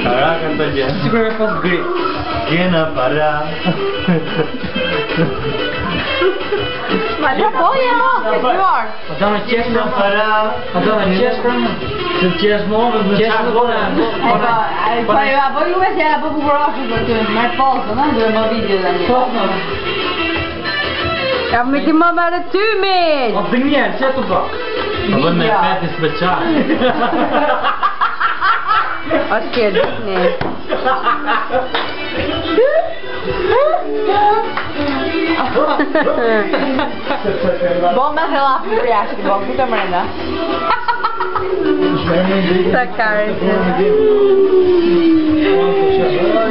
Para kanë të gjenë. Sigur e pas gri. Gjena para. Ma të boje mo, ke fluar. A do me qesh Gjena pra? para. A do me qesh pra? Se qesh mo, në Qesh qakë më bona. Po ju apo juve që apo bukuroshu për ty, merë posë, në? Duhe më video dhe një. Ja me ti më mërë ty, min! O të njerë, që të bak? Më bën me feti special. është kërë, ne. Bo me thelafi për jashtë, bo, këtë më rënda. Sa kare që.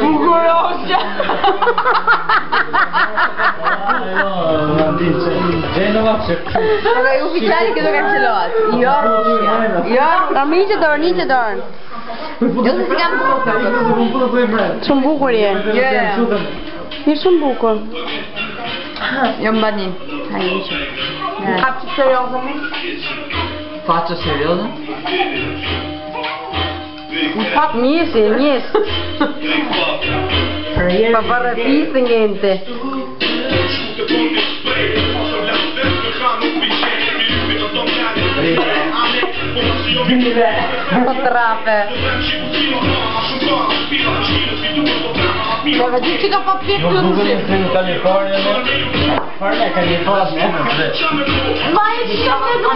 Bukurosha! Aga ju ufficiali che do cancellat. Io. Rami që dorë, një që dorë. Jo se si kam të foto. Shumë bukur je. Je shumë bukur. Jo më bani. Hajde që. Kapçë serioze mi? Faccia serioze? Njësi. Pa parë pisë ngente. Po trape. Deve di që ka pa pjekë të të shi. Në Kalifornia, Farme Kalifornia. Ma e që ka me do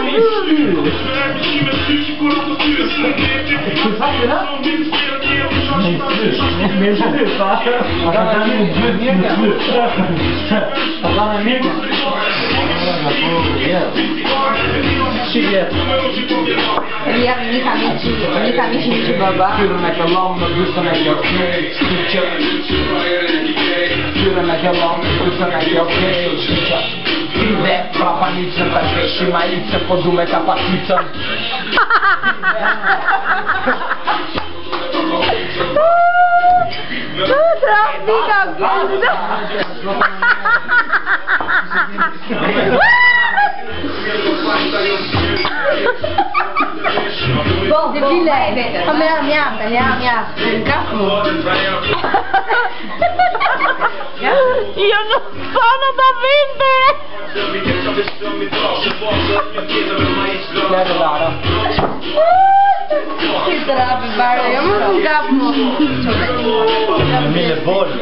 Nika mishi që baba. Kyre me këllam në dysën e kjo kej. Kyre me këllam në dysën e kjo kej. Krive, prapa nicën për keshi ma icën, po du me kapacicën. Trafika gëndë. Bom, debile. Come la mia. Io non sono da vendere. Che trapi, guarda, io non un capo. Mille bolli,